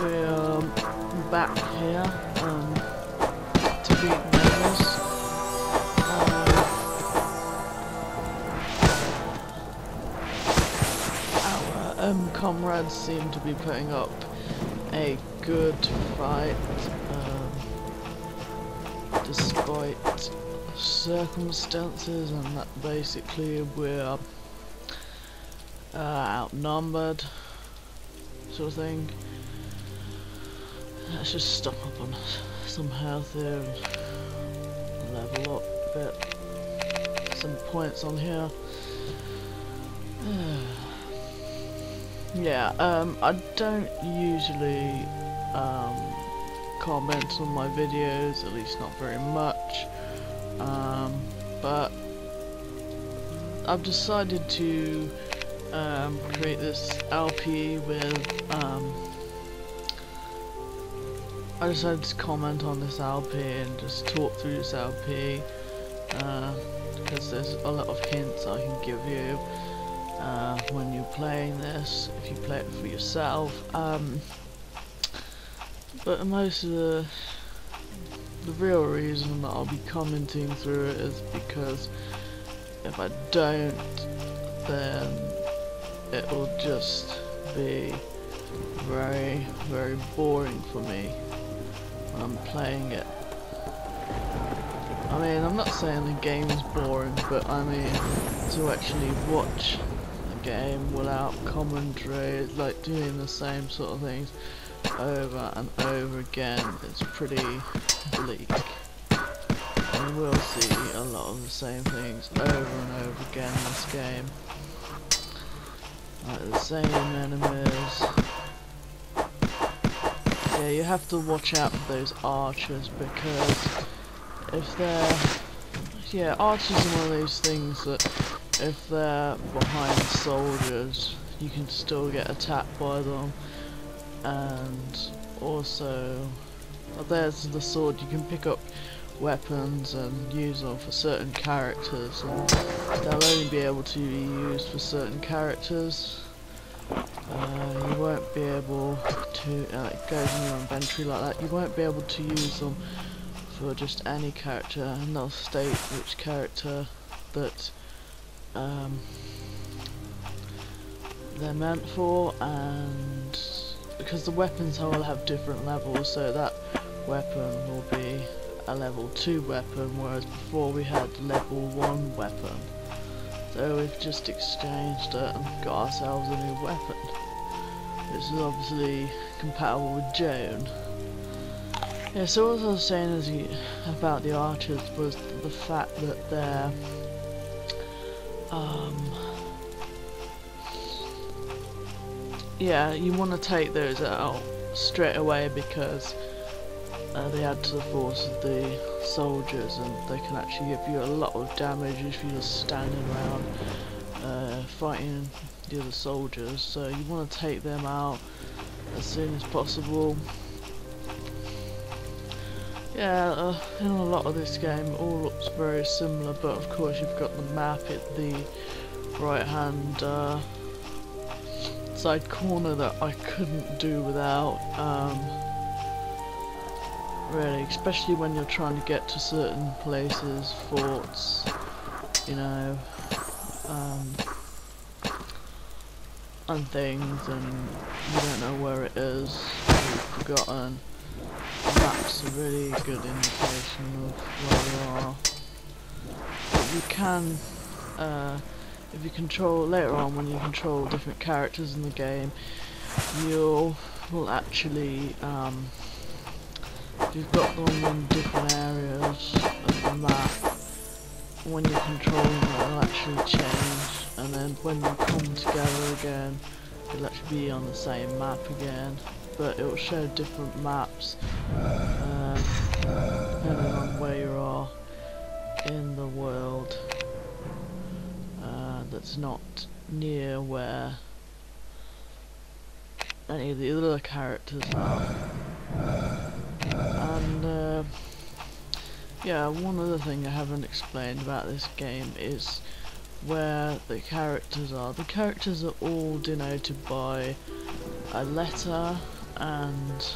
we're back here to beat Menace. Our comrades seem to be putting up a good fight, despite circumstances, and that basically we're outnumbered, sort of thing. Let's just stop up on some health here and level up a bit. Some points on here. Yeah, I don't usually comment on my videos, at least not very much, but I've decided to create this LP with I decided to comment on this LP and just talk through this LP because there's a lot of hints I can give you when you're playing this, if you play it for yourself. But most of the real reason that I'll be commenting through it is because if I don't, then it will just be very, very boring for me when I'm playing it. I mean, I'm not saying the game's boring, but I mean to actually watch the game without commentary, like doing the same sort of things over and over again, it's pretty bleak. And we'll see a lot of the same things over and over again in this game. Like the same enemies. Yeah, you have to watch out for those archers, because if they're... yeah, archers are one of those things that if they're behind soldiers, you can still get attacked by them. And also, there's the sword, you can pick up weapons and use them for certain characters, and they'll only be able to be used for certain characters. You won't be able to, it goes in your inventory like that, you won't be able to use them for just any character, and they'll state which character that they're meant for, and because the weapons will have different levels, so that weapon will be a level 2 weapon, whereas before we had level 1 weapon. So we've just exchanged it and got ourselves a new weapon. This is obviously compatible with Joan. Yeah, so what I was saying about the archers was the fact that they're yeah, you want to take those out straight away because they add to the force of the soldiers, and they can actually give you a lot of damage if you're just standing around fighting the other soldiers. So you want to take them out as soon as possible. Yeah, in a lot of this game it all looks very similar, but of course you've got the map at the right hand side corner that I couldn't do without, really, especially when you're trying to get to certain places, forts, you know, and things, and you don't know where it is, you've forgotten. That's a really good indication of where you are. But you can, if you control, later on when you control different characters in the game, will actually, if you've got them in different areas of the map, when you control them it'll actually change, and then when you come together again, it'll actually be on the same map again. But it will show different maps depending on where you are in the world, that's not near where any of the other characters are. And yeah, one other thing I haven't explained about this game is where the characters are. The characters are all denoted by a letter and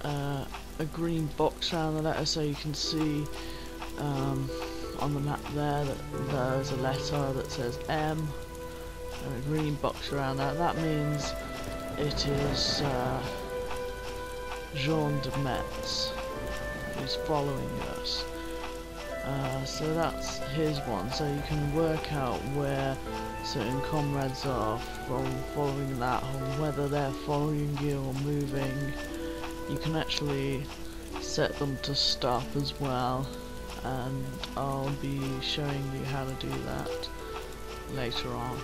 a green box around the letter, so you can see on the map there that there's a letter that says M and a green box around that. That means it is Joan de Metz who's following us. So that's his one, so you can work out where certain comrades are from following that, or whether they're following you or moving. You can actually set them to stop as well, and I'll be showing you how to do that later on.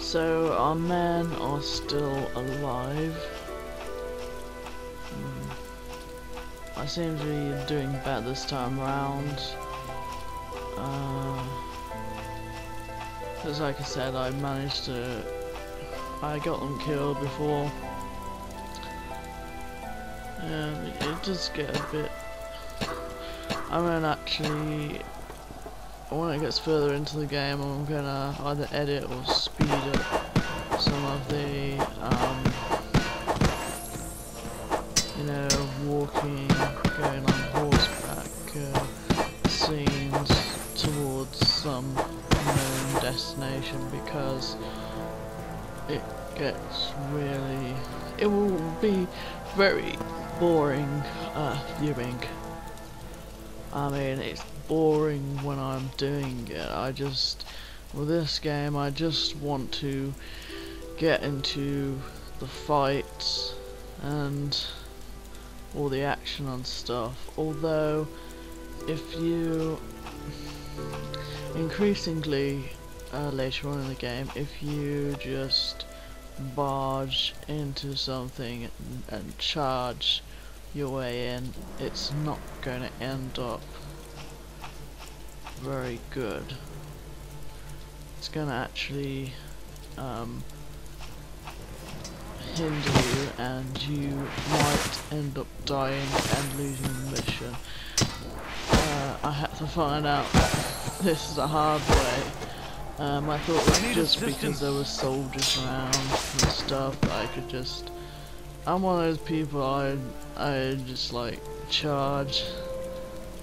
So our men are still alive. I seem to be doing better this time around. Because like I said, I got them killed before. And it does get a bit... when it gets further into the game, I'm gonna either edit or speed up some of the, you know, walking, going on horseback scenes towards some known destination, because it gets really... it will be very boring viewing. I mean, it's boring when I'm doing it. With this game, I just want to get into the fights and all the action and stuff. Although, if you increasingly later on in the game, if you just barge into something and charge your way in, it's not going to end up very good. It's going to actually hinder you, and you might end up dying and losing the mission. I had to find out this the hard way. I thought it was just because there were soldiers around and stuff that I could just... I'm one of those people, I just like charge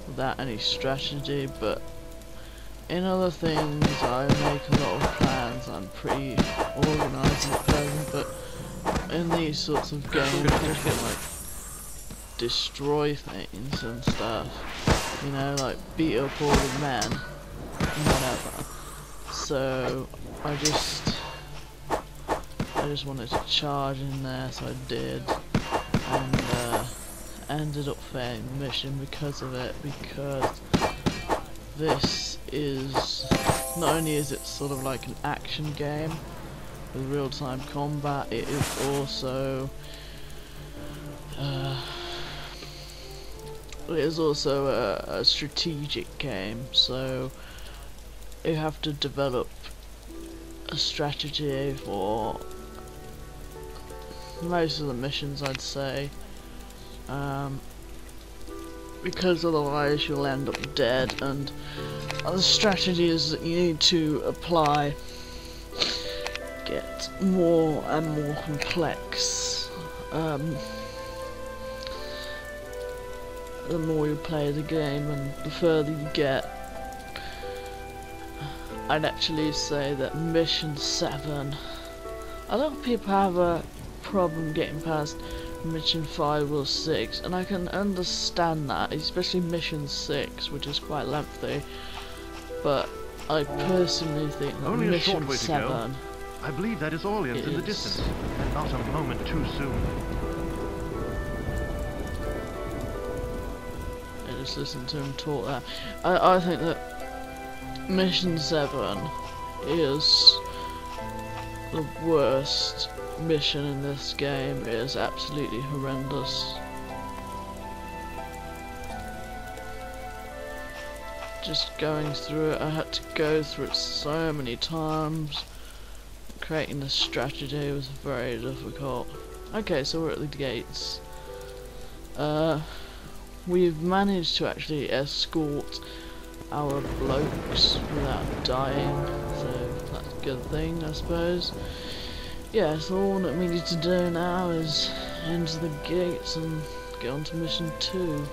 without any strategy, but in other things I make a lot of plans. I'm pretty organised at present, but in these sorts of games I can like destroy things and stuff, you know, like beat up all the men and whatever. So I just wanted to charge in there, so I did, and ended up failing the mission because of it, because this is, not only is it sort of like an action game with real-time combat, it is also a strategic game, so you have to develop a strategy for most of the missions, I'd say, because otherwise you'll end up dead, and other strategies that you need to apply get more and more complex the more you play the game and the further you get. I'd actually say that mission 7, a lot of people have a problem getting past mission 5 or 6, and I can understand that, especially mission 6, which is quite lengthy, but I personally think that only mission a short way 7 to go. I believe that is Orleans in the distance, and not a moment too soon. I just listen to him talk there. I think that mission 7 is the worst mission in this game. It is absolutely horrendous. Just going through it, I had to go through it so many times. Creating the strategy was very difficult. Okay, so we're at the gates. we've managed to actually escort our blokes without dying, so that's a good thing, I suppose. Yeah, so all that we need to do now is enter the gates and get on to mission 2.